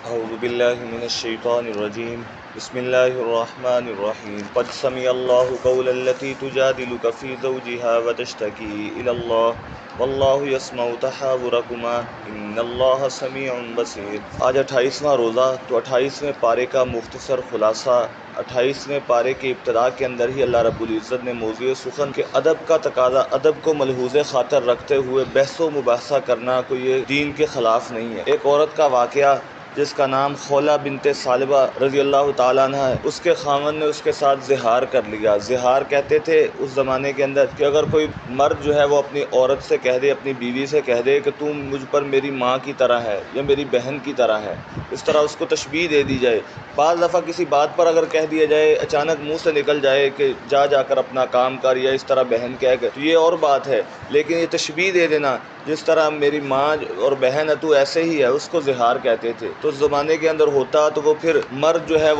اعوذ باللہ من الشیطان الرجیم بسم اللہ الرحمن الرحیم قد سمع اللہ قول التی تجادلک فی زوجها وتشتکی الی اللہ واللہ یسمع تحاورکما ان اللہ سمیع بصیر۔ آج 28واں روزہ، تو 28ویں پارے کا مختصر خلاصہ 28ویں پارے کی ابتدا کے اندر ہی اللہ رب العزت نے موضوع سخن کے ادب کا تقاضا، ادب کو ملحوظ خاطر رکھتے ہوئے بحث و مباحثہ کرنا کوئی یہ دین کے خلاف نہیں ہے۔ ایک عورت کا واقعہ جس کا نام خولہ بنت ثعلبہ رضی اللہ تعالیٰ عنہ ہے، اس کے خاوند نے اس کے ساتھ زہار کر لیا۔ زہار کہتے تھے اس زمانے کے اندر کہ اگر کوئی مرد جو ہے وہ اپنی عورت سے کہہ دے، اپنی بیوی سے کہہ دے کہ تم مجھ پر میری ماں کی طرح ہے یا میری بہن کی طرح ہے، اس طرح اس کو تشبیہ دے دی جائے۔ بعض دفعہ کسی بات پر اگر کہہ دیا جائے، اچانک منہ سے نکل جائے کہ جا کر اپنا کام کر، یا اس طرح بہن کہہ کے، تو یہ اور بات ہے، لیکن یہ تشبیہ دے دینا جس طرح میری ماں اور بہن ہے تو ایسے ہی ہے، اس کو زہار کہتے تھے۔ تو اس زمانے کے اندر ہوتا تو وہ پھر مرد جو ہے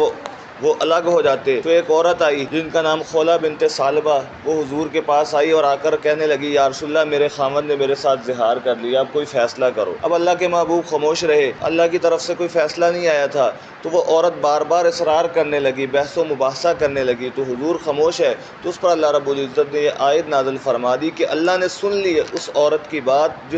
وہ الگ ہو جاتے۔ تو ایک عورت آئی جن کا نام خولہ بنت ثعلبہ، وہ حضور کے پاس آئی اور آ کر کہنے لگی، یا رسول اللہ میرے خاوند نے میرے ساتھ زہار کر لیا، اب کوئی فیصلہ کرو۔ اب اللہ کے محبوب خاموش رہے، اللہ کی طرف سے کوئی فیصلہ نہیں آیا تھا، تو وہ عورت بار بار اصرار کرنے لگی، بحث و مباحثہ کرنے لگی، تو حضور خاموش ہے۔ تو اس پر اللہ رب العزت نے یہ آیت نازل فرما دی کہ اللہ نے سن لی اس عورت کی بات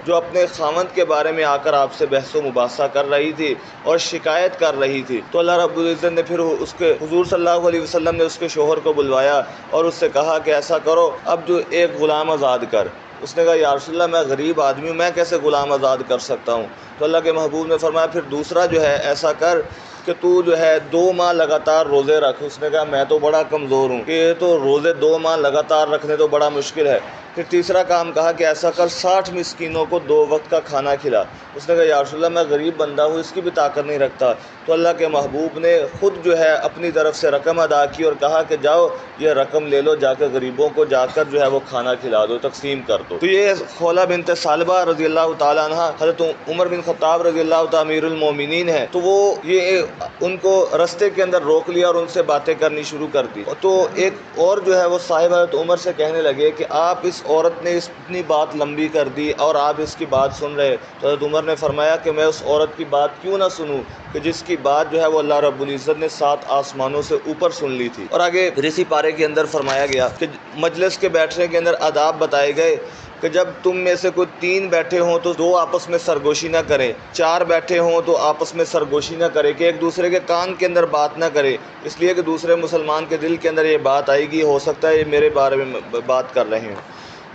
جو اپنے خاوند کے بارے میں آ کر آپ سے بحث و مباحثہ کر رہی تھی اور شکایت کر رہی تھی۔ تو اللہ رب العزت نے پھر اس کے حضور صلی اللہ علیہ وسلم نے اس کے شوہر کو بلوایا اور اس سے کہا کہ ایسا کرو، اب جو ایک غلام آزاد کر۔ اس نے کہا، یا رسول اللہ میں غریب آدمی ہوں، میں کیسے غلام آزاد کر سکتا ہوں؟ تو اللہ کے محبوب نے فرمایا، پھر دوسرا جو ہے ایسا کر کہ تو جو ہے 2 ماہ لگاتار روزے رکھ۔ اس نے کہا میں تو بڑا کمزور ہوں، کہ یہ تو روزے 2 ماہ لگاتار رکھنے تو بڑا مشکل ہے۔ پھر تیسرا کام کہا کہ ایسا کر 60 مسکینوں کو 2 وقت کا کھانا کھلا۔ اس نے کہا، یا رسول اللہ میں غریب بندہ ہوں، اس کی بھی طاقت نہیں رکھتا۔ تو اللہ کے محبوب نے خود جو ہے اپنی طرف سے رقم ادا کی اور کہا کہ جاؤ یہ رقم لے لو، جا کے غریبوں کو جا کر جو ہے وہ کھانا کھلا دو، تقسیم کر دو۔ تو یہ خولہ بنت ثعلبہ رضی اللہ تعالیٰ عنہ حضرت عمر بن خطاب رضی اللہ تعالیٰ امیر المومنین ہے، تو وہ یہ ان کو رستے کے اندر روک لیا اور ان سے باتیں کرنی شروع کر دی۔ تو ایک اور جو ہے وہ صاحب حضرت عمر سے کہنے لگے کہ آپ اس عورت نے اتنی بات لمبی کر دی اور آپ اس کی بات سن رہے۔ تو حضرت عمر نے فرمایا کہ میں اس عورت کی بات کیوں نہ سنوں کہ جس کی بات جو ہے وہ اللہ رب العزت نے 7 آسمانوں سے اوپر سن لی تھی۔ اور آگے پھر اسی پارے کے اندر فرمایا گیا کہ مجلس کے بیٹھنے کے اندر آداب بتائے گئے کہ جب تم میں سے کوئی 3 بیٹھے ہوں تو 2 آپس میں سرگوشی نہ کریں، 4 بیٹھے ہوں تو آپس میں سرگوشی نہ کرے، کہ ایک دوسرے کے کان کے اندر بات نہ کرے، اس لیے کہ دوسرے مسلمان کے دل کے اندر یہ بات آئے گی، ہو سکتا ہے یہ میرے بارے میں بات کر رہے ہیں۔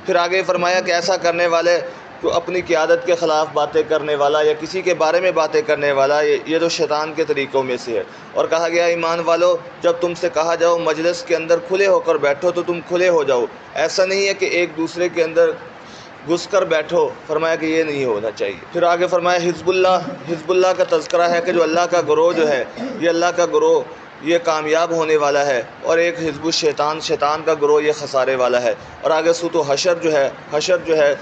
پھر آگے فرمایا کہ ایسا کرنے والے تو اپنی قیادت کے خلاف باتیں کرنے والا یا کسی کے بارے میں باتیں کرنے والا، یہ تو شیطان کے طریقوں میں سے ہے۔ اور کہا گیا، ایمان والو جب تم سے کہا جاؤ مجلس کے اندر کھلے ہو کر بیٹھو تو تم کھلے ہو جاؤ، ایسا نہیں ہے کہ ایک دوسرے کے اندر گھس کر بیٹھو، فرمایا کہ یہ نہیں ہونا چاہیے۔ پھر آگے فرمایا حزب اللہ کا تذکرہ ہے کہ جو اللہ کا گروہ جو ہے، یہ اللہ کا گروہ یہ کامیاب ہونے والا ہے، اور ایک حزب الشیطان، شیطان کا گروہ یہ خسارے والا ہے۔ اور آگے سورۃ حشر جو ہے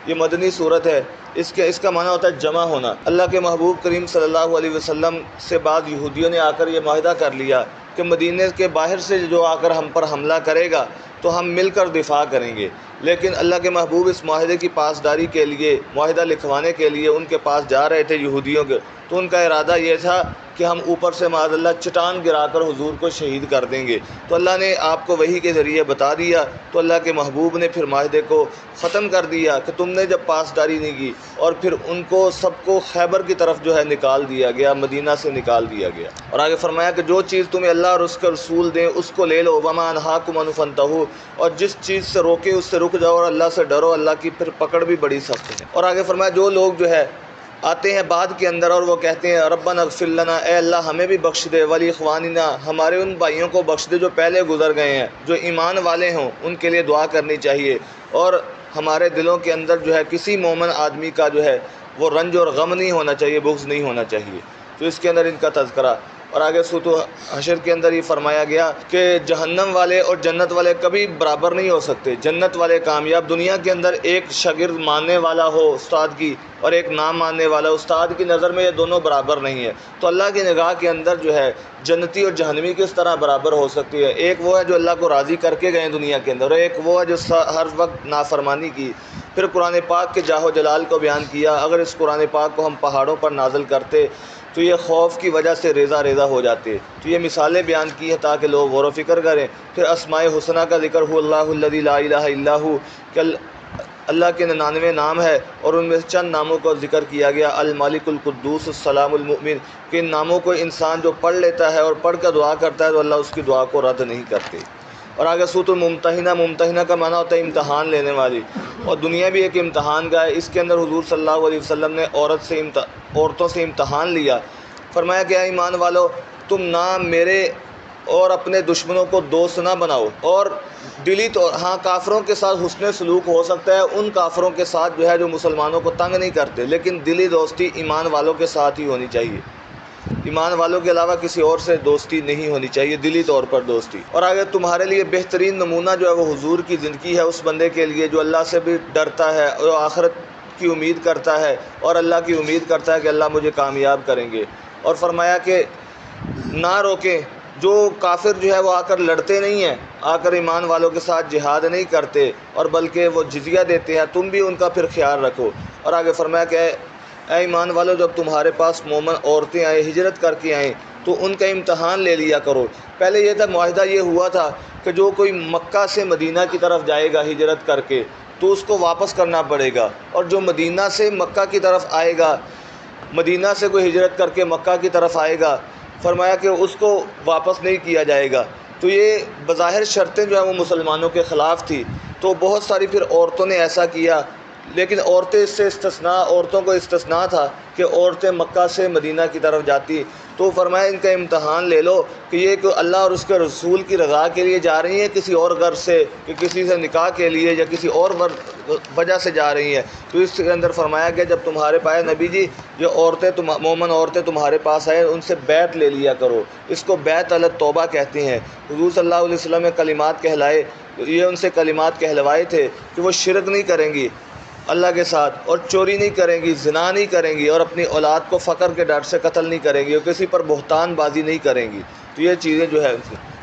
یہ مدنی صورت ہے، اس کا معنی ہوتا ہے جمع ہونا۔ اللہ کے محبوب کریم صلی اللہ علیہ وسلم سے بعض یہودیوں نے آ کر یہ معاہدہ کر لیا کہ مدینے کے باہر سے جو آ کر ہم پر حملہ کرے گا تو ہم مل کر دفاع کریں گے، لیکن اللہ کے محبوب اس معاہدے کی پاسداری کے لیے، معاہدہ لکھوانے کے لیے ان کے پاس جا رہے تھے یہودیوں کے، تو ان کا ارادہ یہ تھا کہ ہم اوپر سے معاذ اللہ چٹان گرا کر حضور کو شہید کر دیں گے۔ تو اللہ نے آپ کو وحی کے ذریعے بتا دیا، تو اللہ کے محبوب نے پھر معاہدے کو ختم کر دیا کہ تم نے جب پاسداری نہیں کی، اور پھر ان کو سب کو خیبر کی طرف جو ہے نکال دیا گیا، مدینہ سے نکال دیا گیا۔ اور آگے فرمایا کہ جو چیز تمہیں اللہ اور اس کے رسول دیں اس کو لے لو، وما انہاکم عنہ فانتہوا، اور جس چیز سے روکے اس سے رک جاؤ، اور اللہ سے ڈرو، اللہ کی پھر پکڑ بھی بڑی سخت ہے۔ اور آگے فرمایا جو لوگ جو ہے آتے ہیں بعد کے اندر اور وہ کہتے ہیں ربنا اغفر لنا، اے اللہ ہمیں بھی بخش دے، ولی اخواننا، ہمارے ان بھائیوں کو بخش دے جو پہلے گزر گئے ہیں، جو ایمان والے ہوں ان کے لیے دعا کرنی چاہیے، اور ہمارے دلوں کے اندر جو ہے کسی مومن آدمی کا جو ہے وہ رنج اور غم نہیں ہونا چاہیے، بغض نہیں ہونا چاہیے۔ تو اس کے اندر ان کا تذکرہ۔ اور آگے سورۃ حشر کے اندر یہ فرمایا گیا کہ جہنم والے اور جنت والے کبھی برابر نہیں ہو سکتے۔ جنت والے کامیاب، دنیا کے اندر ایک شاگرد ماننے والا ہو استاد کی اور ایک نام ماننے والا، استاد کی نظر میں یہ دونوں برابر نہیں ہے۔ تو اللہ کی نگاہ کے اندر جو ہے جنتی اور جہنمی کس طرح برابر ہو سکتی ہے؟ ایک وہ ہے جو اللہ کو راضی کر کے گئے دنیا کے اندر، اور ایک وہ ہے جو ہر وقت نافرمانی کی۔ پھر قرآن پاک کے جاہ و جلال کو بیان کیا۔ اگر اس قرآن پاک کو ہم پہاڑوں پر نازل کرتے تو یہ خوف کی وجہ سے ریزہ ریزہ ہو جاتے. تو یہ مثالیں بیان کی ہیں تاکہ لوگ غور و فکر کریں. پھر اسماء حسنہ کا ذکر ہو اللہ الذی لا الہ الا ہو کہ اللہ کے 99 نام ہے اور ان میں سے چند ناموں کا ذکر کیا گیا. الملک القدوس السلام المؤمن کہ ان ناموں کو انسان جو پڑھ لیتا ہے اور پڑھ کر دعا کرتا ہے تو اللہ اس کی دعا کو رد نہیں کرتے. اور آگے سورۃ الممتحنہ، ممتحنہ کا معنی ہوتا ہے امتحان لینے والی، اور دنیا بھی ایک امتحان کا ہے. اس کے اندر حضور صلی اللہ علیہ وسلم نے عورتوں سے امتحان لیا. فرمایا کہ اے ایمان والو تم نہ میرے اور اپنے دشمنوں کو دوست نہ بناؤ، اور دلی تو ہاں کافروں کے ساتھ حسن سلوک ہو سکتا ہے، ان کافروں کے ساتھ جو ہے جو مسلمانوں کو تنگ نہیں کرتے، لیکن دلی دوستی ایمان والوں کے ساتھ ہی ہونی چاہیے. ایمان والوں کے علاوہ کسی اور سے دوستی نہیں ہونی چاہیے، دلی طور پر دوستی. اور آگے تمہارے لیے بہترین نمونہ جو ہے وہ حضور کی زندگی ہے، اس بندے کے لیے جو اللہ سے بھی ڈرتا ہے اور آخرت کی امید کرتا ہے اور اللہ کی امید کرتا ہے کہ اللہ مجھے کامیاب کریں گے. اور فرمایا کہ نہ روکیں، جو کافر جو ہے وہ آ کر لڑتے نہیں ہیں، آ کر ایمان والوں کے ساتھ جہاد نہیں کرتے، اور بلکہ وہ جزیہ دیتے ہیں، تم بھی ان کا پھر خیال رکھو. اور آگے فرمایا کہ اے ایمان والو جب تمہارے پاس مومن عورتیں آئیں، ہجرت کر کے آئیں، تو ان کا امتحان لے لیا کرو. پہلے یہ تھا، معاہدہ یہ ہوا تھا کہ جو کوئی مکہ سے مدینہ کی طرف جائے گا ہجرت کر کے تو اس کو واپس کرنا پڑے گا، اور جو مدینہ سے مکہ کی طرف آئے گا، مدینہ سے کوئی ہجرت کر کے مکہ کی طرف آئے گا، فرمایا کہ اس کو واپس نہیں کیا جائے گا. تو یہ بظاہر شرطیں جو ہیں وہ مسلمانوں کے خلاف تھی. تو بہت ساری پھر عورتوں نے ایسا کیا، لیکن عورتیں اس سے استثناء، عورتوں کو استثناء تھا کہ عورتیں مکہ سے مدینہ کی طرف جاتی. تو فرمایا ان کا امتحان لے لو کہ یہ کہ اللہ اور اس کے رسول کی رضا کے لیے جا رہی ہیں کسی اور غرض سے، کہ کسی سے نکاح کے لیے یا کسی اور وجہ سے جا رہی ہیں. تو اس کے اندر فرمایا کہ جب تمہارے پاس نبی جی جو عورتیں مومن عورتیں تمہارے پاس آئیں ان سے بیعت لے لیا کرو. اس کو بیعت علی التوبہ کہتے ہیں. حضور صلی اللہ علیہ وسلم نے کلمات کہلائے، یہ ان سے کلمات کہلوائے تھے کہ وہ شرک نہیں کریں گی اللہ کے ساتھ، اور چوری نہیں کریں گی، زنا نہیں کریں گی، اور اپنی اولاد کو فقر کے ڈر سے قتل نہیں کریں گی، اور کسی پر بہتان بازی نہیں کریں گی. تو یہ چیزیں جو ہے.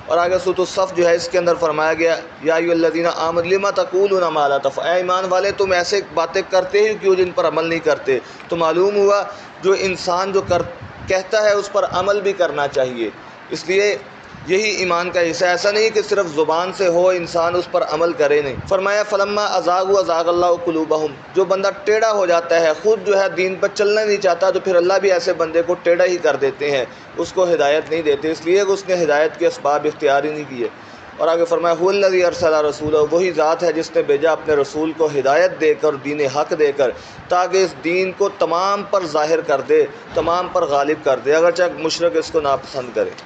اور آگے سورۃ الصف جو ہے اس کے اندر فرمایا گیا یا ایھا الذین آمنوا لما تقولون ما لا تفعلون، اے ایمان والے تم ایسے باتیں کرتے ہی کیوں جن پر عمل نہیں کرتے. تو معلوم ہوا جو انسان جو کہتا ہے اس پر عمل بھی کرنا چاہیے. اس لیے یہی ایمان کا حصہ، ایسا نہیں کہ صرف زبان سے ہو انسان اس پر عمل کرے نہیں. فرمایا فلما ازاغوا ازاغ اللہ قلوبہم، جو بندہ ٹیڑھا ہو جاتا ہے، خود جو ہے دین پر چلنا نہیں چاہتا، تو پھر اللہ بھی ایسے بندے کو ٹیڑھا ہی کر دیتے ہیں، اس کو ہدایت نہیں دیتے، اس لیے کہ اس نے ہدایت کے اسباب اختیار ہی نہیں کیے. اور آگے فرمایا هو الذی ارسل رسولہ، وہی ذات ہے جس نے بھیجا اپنے رسول کو ہدایت دے کر، دین حق دے کر، تاکہ اس دین کو تمام پر ظاہر کر دے، تمام پر غالب کر دے، اگرچہ مشرک اس کو ناپسند کرے.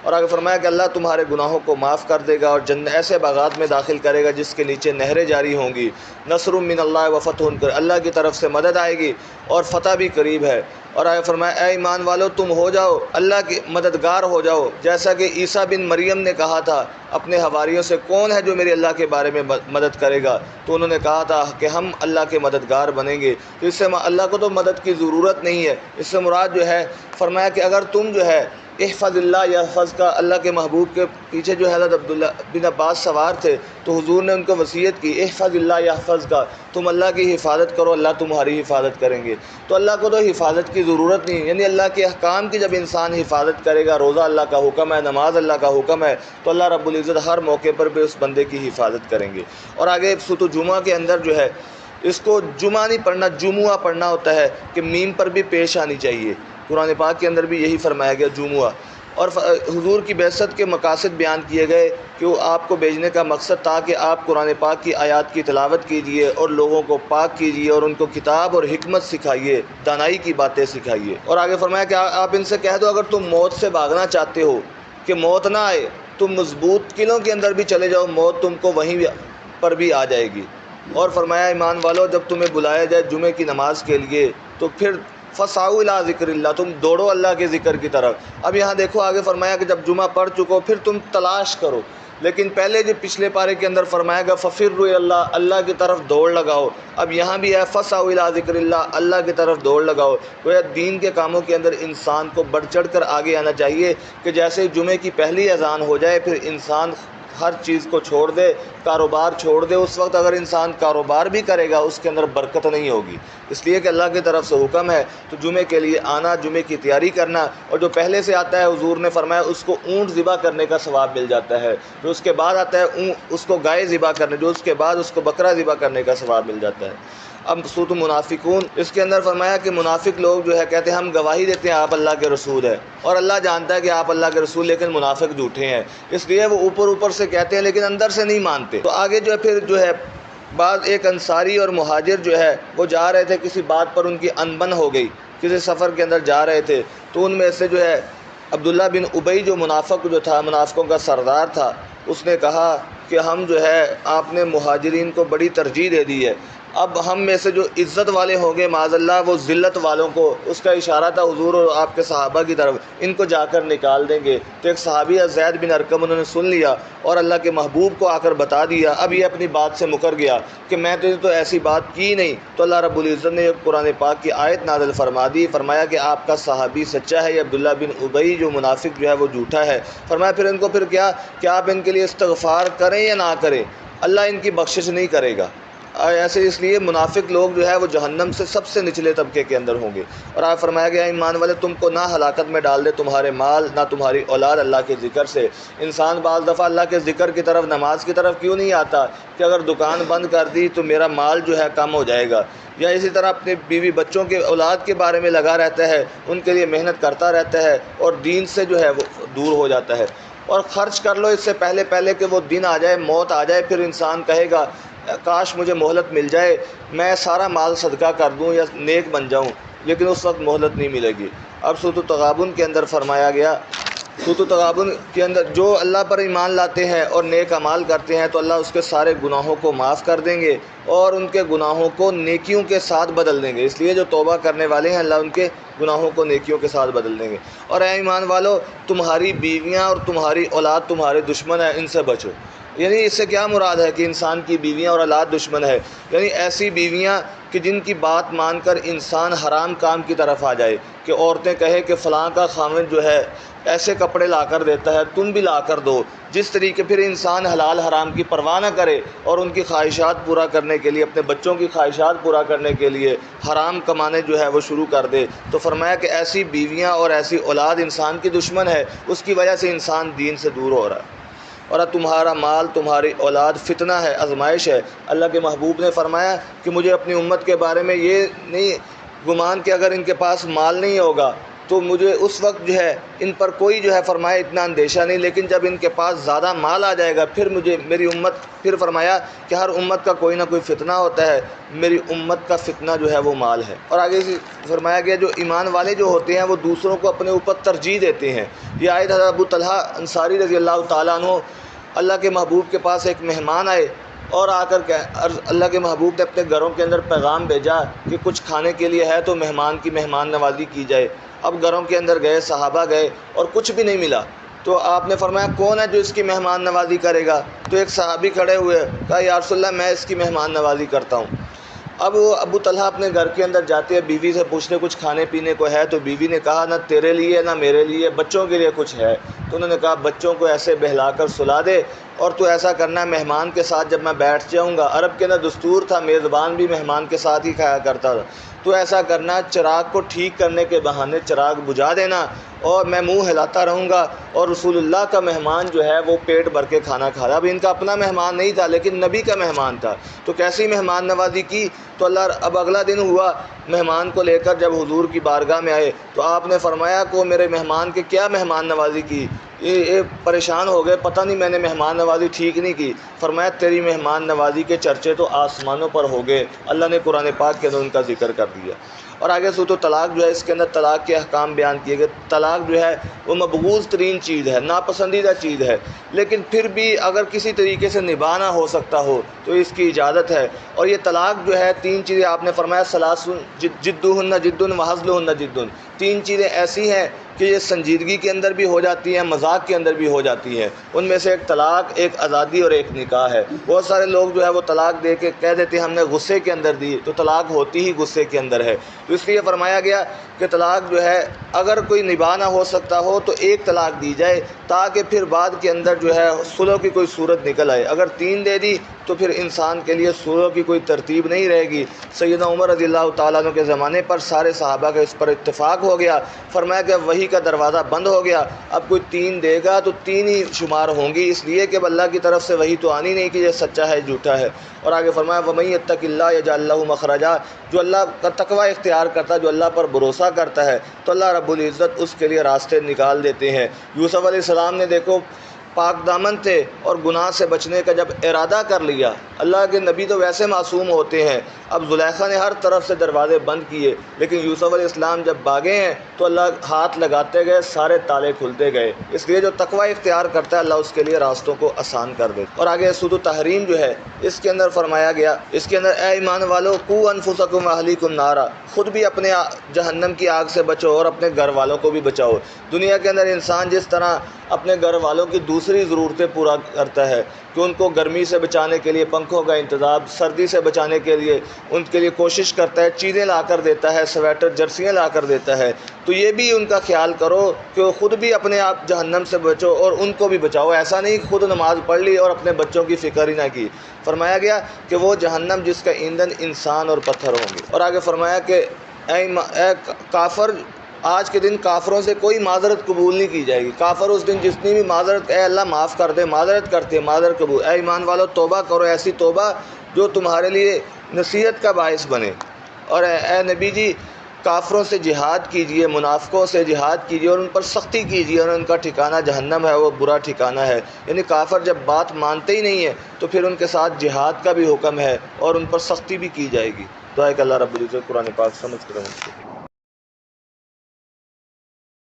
اور آگے فرمایا کہ اللہ تمہارے گناہوں کو معاف کر دے گا اور ایسے باغات میں داخل کرے گا جس کے نیچے نہریں جاری ہوں گی. نصر من اللہ و فتح، اللہ کی طرف سے مدد آئے گی اور فتح بھی قریب ہے. اور آگے فرمایا اے ایمان والو تم ہو جاؤ اللہ کے مددگار ہو جاؤ، جیسا کہ عیسیٰ بن مریم نے کہا تھا اپنے حواریوں سے کون ہے جو میرے اللہ کے بارے میں مدد کرے گا، تو انہوں نے کہا تھا کہ ہم اللہ کے مددگار بنیں گے. تو اس سے اللہ کو تو مدد کی ضرورت نہیں ہے. اس سے مراد جو ہے فرمایا کہ اگر تم جو ہے احفظ اللہ یحفظ کا، اللہ کے محبوب کے پیچھے جو حضرت عبداللہ بن عباس سوار تھے تو حضور نے ان کو وصیت کی احفظ اللہ یحفظ کا، تم اللہ کی حفاظت کرو اللہ تمہاری حفاظت کریں گے. تو اللہ کو تو حفاظت کی ضرورت نہیں، یعنی اللہ کے احکام کی جب انسان حفاظت کرے گا، روزہ اللہ کا حکم ہے، نماز اللہ کا حکم ہے، تو اللہ رب العزت ہر موقع پر بھی اس بندے کی حفاظت کریں گے. اور آگے سورۃ جمعہ کے اندر جو ہے اس کو جمعہ نہیں پڑھنا، جمعہ پڑھنا ہوتا ہے کہ میم پر بھی پیش آنی چاہیے. قرآن پاک کے اندر بھی یہی فرمایا گیا جمعہ. اور حضور کی بعثت کے مقاصد بیان کیے گئے کہ وہ آپ کو بھیجنے کا مقصد تاکہ آپ قرآن پاک کی آیات کی تلاوت کیجئے اور لوگوں کو پاک کیجئے اور ان کو کتاب اور حکمت سکھائیے، دانائی کی باتیں سکھائیے. اور آگے فرمایا کہ آپ ان سے کہہ دو اگر تم موت سے بھاگنا چاہتے ہو کہ موت نہ آئے، تم مضبوط قلعوں کے اندر بھی چلے جاؤ، موت تم کو وہیں پر بھی آ جائے گی. اور فرمایا ایمان والو جب تمہیں بلایا جائے جمعے کی نماز کے لیے تو پھر فسعوا الی ذکر اللہ، تم دوڑو اللہ کے ذکر کی طرف. اب یہاں دیکھو آگے فرمایا کہ جب جمعہ پڑھ چکو پھر تم تلاش کرو، لیکن پہلے جو پچھلے پارے کے اندر فرمایا گیا ففروا الی اللہ، اللہ کی طرف دوڑ لگاؤ. اب یہاں بھی ہے فسعوا الی ذکر اللہ، اللہ کی طرف دوڑ لگاؤ. گویا دین کے کاموں کے اندر انسان کو بڑھ چڑھ کر آگے آنا چاہیے کہ جیسے جمعے کی پہلی اذان ہو جائے پھر انسان ہر چیز کو چھوڑ دے، کاروبار چھوڑ دے، اس وقت اگر انسان کاروبار بھی کرے گا اس کے اندر برکت نہیں ہوگی، اس لیے کہ اللہ کی طرف سے حکم ہے تو جمعے کے لیے آنا، جمعے کی تیاری کرنا، اور جو پہلے سے آتا ہے حضور نے فرمایا اس کو اونٹ ذبح کرنے کا ثواب مل جاتا ہے، جو اس کے بعد آتا ہے اس کو گائے ذبح کرنے، جو اس کے بعد اس کو بکرا ذبح کرنے کا ثواب مل جاتا ہے۔ اب سورۃ المنافقون، اس کے اندر فرمایا کہ منافق لوگ جو ہے کہتے ہیں ہم گواہی دیتے ہیں آپ اللہ کے رسول ہیں، اور اللہ جانتا ہے کہ آپ اللہ کے رسول، لیکن منافق جھوٹے ہیں، اس لیے وہ اوپر سے کہتے ہیں لیکن اندر سے نہیں مانتے۔ تو آگے جو ہے پھر جو ہے بعض ایک انصاری اور مہاجر جو ہے وہ جا رہے تھے، کسی بات پر ان کی انبن ہو گئی، کسی سفر کے اندر جا رہے تھے، تو ان میں سے جو ہے عبداللہ بن ابی جو منافق جو تھا، منافقوں کا سردار تھا، اس نے کہا کہ ہم جو ہے آپ نے مہاجرین کو بڑی ترجیح دے دی ہے، اب ہم میں سے جو عزت والے ہوں گے معاذ اللہ وہ ذلت والوں کو، اس کا اشارہ تھا حضور اور آپ کے صحابہ کی طرف، ان کو جا کر نکال دیں گے۔ تو ایک صحابی زید بن ارقم انہوں نے سن لیا اور اللہ کے محبوب کو آ کر بتا دیا، اب یہ اپنی بات سے مکر گیا کہ میں تو ایسی بات کی نہیں۔ تو اللہ رب العزت نے قرآن پاک کی آیت نازل فرما دی، فرمایا کہ آپ کا صحابی سچا ہے، یہ عبداللہ بن ابی جو منافق جو ہے وہ جھوٹا ہے۔ فرمایا پھر ان کو پھر کیا کہ آپ ان کے لیے استغفار کریں یا نہ کریں، اللہ ان کی بخشش نہیں کرے گا۔ ایسے اس لیے منافق لوگ جو ہے وہ جہنم سے سب سے نچلے طبقے کے اندر ہوں گے۔ اور آپ فرمایا گیا ایمان والے تم کو نہ ہلاکت میں ڈال دے تمہارے مال نہ تمہاری اولاد اللہ کے ذکر سے۔ انسان بعض دفعہ اللہ کے ذکر کی طرف، نماز کی طرف کیوں نہیں آتا کہ اگر دکان بند کر دی تو میرا مال جو ہے کم ہو جائے گا، یا اسی طرح اپنے بیوی بچوں کے اولاد کے بارے میں لگا رہتا ہے، ان کے لیے محنت کرتا رہتا ہے اور دین سے جو ہے وہ دور ہو جاتا ہے۔ اور خرچ کر لو اس سے پہلے کہ وہ دن آ جائے، موت آ جائے، پھر انسان کہے گا کاش مجھے مہلت مل جائے، میں سارا مال صدقہ کر دوں یا نیک بن جاؤں، لیکن اس وقت مہلت نہیں ملے گی۔ اب سورۃ التغابن کے اندر فرمایا گیا، سورۃ التغابن کے اندر جو اللہ پر ایمان لاتے ہیں اور نیک اعمال کرتے ہیں تو اللہ اس کے سارے گناہوں کو معاف کر دیں گے اور ان کے گناہوں کو نیکیوں کے ساتھ بدل دیں گے، اس لیے جو توبہ کرنے والے ہیں اللہ ان کے گناہوں کو نیکیوں کے ساتھ بدل دیں گے۔ اور اے ایمان والو، تمہاری بیویاں اور تمہاری اولاد تمہارے دشمن ہیں، ان سے بچو۔ یعنی اس سے کیا مراد ہے کہ انسان کی بیویاں اور اولاد دشمن ہے؟ یعنی ایسی بیویاں کہ جن کی بات مان کر انسان حرام کام کی طرف آ جائے، کہ عورتیں کہے کہ فلاں کا خاوند جو ہے ایسے کپڑے لا کر دیتا ہے تم بھی لا کر دو، جس طریقے پھر انسان حلال حرام کی پرواہ نہ کرے اور ان کی خواہشات پورا کرنے کے لیے، اپنے بچوں کی خواہشات پورا کرنے کے لیے حرام کمانے جو ہے وہ شروع کر دے، تو فرمایا کہ ایسی بیویاں اور ایسی اولاد انسان کی دشمن ہے، اس کی وجہ سے انسان دین سے دور ہو رہا ہے۔ اور تمہارا مال تمہاری اولاد فتنہ ہے، آزمائش ہے۔ اللہ کے محبوب نے فرمایا کہ مجھے اپنی امت کے بارے میں یہ نہیں گمان کہ اگر ان کے پاس مال نہیں ہوگا تو مجھے اس وقت جو ہے ان پر کوئی جو ہے فرمایا اتنا اندیشہ نہیں، لیکن جب ان کے پاس زیادہ مال آ جائے گا پھر میری امت، پھر فرمایا کہ ہر امت کا کوئی نہ کوئی فتنہ ہوتا ہے، میری امت کا فتنہ جو ہے وہ مال ہے۔ اور آگے سے فرمایا گیا جو ایمان والے جو ہوتے ہیں وہ دوسروں کو اپنے اوپر ترجیح دیتے ہیں۔ یہ آیت حضرت ابو طلحہ انصاری رضی اللہ تعالیٰ عنہ، اللہ کے محبوب کے پاس ایک مہمان آئے اور آ کر اللہ کے محبوب نے اپنے گھروں کے اندر پیغام بھیجا کہ کچھ کھانے کے لیے ہے تو مہمان کی مہمان نوازی کی جائے۔ اب گھروں کے اندر گئے، صحابہ گئے اور کچھ بھی نہیں ملا، تو آپ نے فرمایا کون ہے جو اس کی مہمان نوازی کرے گا؟ تو ایک صحابی کھڑے ہوئے، کہا یا رسول اللہ میں اس کی مہمان نوازی کرتا ہوں۔ اب وہ ابو طلحہ اپنے گھر کے اندر جاتے ہیں، بیوی سے پوچھنے کچھ کھانے پینے کو ہے، تو بیوی نے کہا نہ تیرے لیے نہ میرے لیے، بچوں کے لیے کچھ ہے۔ تو انہوں نے کہا بچوں کو ایسے بہلا کر سلا دے، اور تو ایسا کرنا مہمان کے ساتھ جب میں بیٹھ جاؤں گا، عرب کے اندر دستور تھا میزبان بھی مہمان کے ساتھ ہی کھایا کرتا تھا، تو ایسا کرنا چراغ کو ٹھیک کرنے کے بہانے چراغ بجھا دینا اور میں منہ ہلاتا رہوں گا، اور رسول اللہ کا مہمان جو ہے وہ پیٹ بھر کے کھانا کھا رہا۔ اب ان کا اپنا مہمان نہیں تھا لیکن نبی کا مہمان تھا، تو کیسی مہمان نوازی کی؟ تو اللہ اب اگلا دن ہوا، مہمان کو لے کر جب حضور کی بارگاہ میں آئے تو آپ نے فرمایا کہ میرے مہمان کے کیا مہمان نوازی کی؟ یہ پریشان ہو گئے، پتہ نہیں میں نے مہمان نوازی ٹھیک نہیں کی۔ فرمایا تیری مہمان نوازی کے چرچے تو آسمانوں پر ہو گئے، اللہ نے قرآن پاک کے اندر ان کا ذکر کر دیا۔ اور آگے سورۃ طلاق جو ہے اس کے اندر طلاق کے احکام بیان کیے گئے۔ طلاق جو ہے وہ مبغوض ترین چیز ہے، ناپسندیدہ چیز ہے، لیکن پھر بھی اگر کسی طریقے سے نبھانا ہو سکتا ہو تو اس کی اجازت ہے۔ اور یہ طلاق جو ہے تین چیزیں آپ نے فرمایا ثلاث جدہن جد و ہزلہن جد، تین چیزیں ایسی ہیں کہ یہ سنجیدگی کے اندر بھی ہو جاتی ہیں، مذاق کے اندر بھی ہو جاتی ہیں۔ ان میں سے ایک طلاق، ایک آزادی اور ایک نکاح ہے۔ بہت سارے لوگ جو ہے وہ طلاق دے کے کہہ دیتے ہیں ہم نے غصے کے اندر دی، تو طلاق ہوتی ہی غصے کے اندر ہے۔ تو اس لیے فرمایا گیا کہ طلاق جو ہے اگر کوئی نباہ نہ ہو سکتا ہو تو ایک طلاق دی جائے، تاکہ پھر بعد کے اندر جو ہے صلح کی کوئی صورت نکل آئے۔ اگر 3 دے دی تو پھر انسان کے لیے صلح کی کوئی ترتیب نہیں رہے گی۔ سیدنا عمر رضی اللہ تعالیٰ عنہ کے زمانے پر سارے صحابہ کا اس پر اتفاق ہو گیا۔ فرمایا کہ وحی کا دروازہ بند ہو گیا، اب کوئی 3 دے گا تو 3 ہی شمار ہوں گی، اس لیے کہ اللہ کی طرف سے وحی تو آنی نہیں کہ یہ سچا ہے جھوٹا ہے۔ اور آگے فرمایا وَمَن يَتَّقِ اللَّهَ يَجْعَل لَّهُ مَخْرَجًا، جو اللہ کا تقوی اختیار کرتا ہے، جو اللہ پر بھروسہ کرتا ہے تو اللہ رب العزت اس کے لیے راستے نکال دیتے ہیں۔ یوسف علیہ السلام نے دیکھو پاک دامن تھے اور گناہ سے بچنے کا جب ارادہ کر لیا، اللہ کے نبی تو ویسے معصوم ہوتے ہیں، اب زلیخا نے ہر طرف سے دروازے بند کیے، لیکن یوسف علیہ السلام جب بھاگے ہیں تو اللہ ہاتھ لگاتے گئے، سارے تالے کھلتے گئے۔ اس لیے جو تقوی اختیار کرتا ہے اللہ اس کے لیے راستوں کو آسان کر دیتا۔ اور آگے سود و تحریم جو ہے اس کے اندر فرمایا گیا، اس کے اندر اے ایمان والو قوا انفسکم واہلیکم نارا، خود بھی اپنے جہنم کی آگ سے بچو اور اپنے گھر والوں کو بھی بچاؤ۔ دنیا کے اندر انسان جس طرح اپنے گھر والوں کی دوسری ضرورتیں پورا کرتا ہے کہ ان کو گرمی سے بچانے کے لیے پنکھوں کا انتظام، سردی سے بچانے کے لیے ان کے لیے کوشش کرتا ہے، چیزیں لا کر دیتا ہے، سویٹر جرسیاں لا کر دیتا ہے، تو یہ بھی ان کا خیال کرو کہ خود بھی اپنے آپ جہنم سے بچو اور ان کو بھی بچاؤ۔ ایسا نہیں کہ خود نماز پڑھ لی اور اپنے بچوں کی فکر ہی نہ کی۔ فرمایا گیا کہ وہ جہنم جس کا ایندھن انسان اور پتھر ہوں گے۔ اور آگے فرمایا کہ اے کافر، آج کے دن کافروں سے کوئی معذرت قبول نہیں کی جائے گی۔ کافر اس دن جتنی بھی معذرت، اے اللہ معاف کر دے، معذرت کرتے معذرت قبول۔ اے ایمان والو توبہ کرو، ایسی توبہ جو تمہارے لیے نصیحت کا باعث بنے۔ اور اے نبی جی کافروں سے جہاد کیجئے، منافقوں سے جہاد کیجئے اور ان پر سختی کیجئے، اور ان کا ٹھکانہ جہنم ہے، وہ برا ٹھکانہ ہے۔ یعنی کافر جب بات مانتے ہی نہیں ہے تو پھر ان کے ساتھ جہاد کا بھی حکم ہے اور ان پر سختی بھی کی جائے گی۔ دعا ہے کہ اللہ رب العزت قرآن پاک سمجھ کر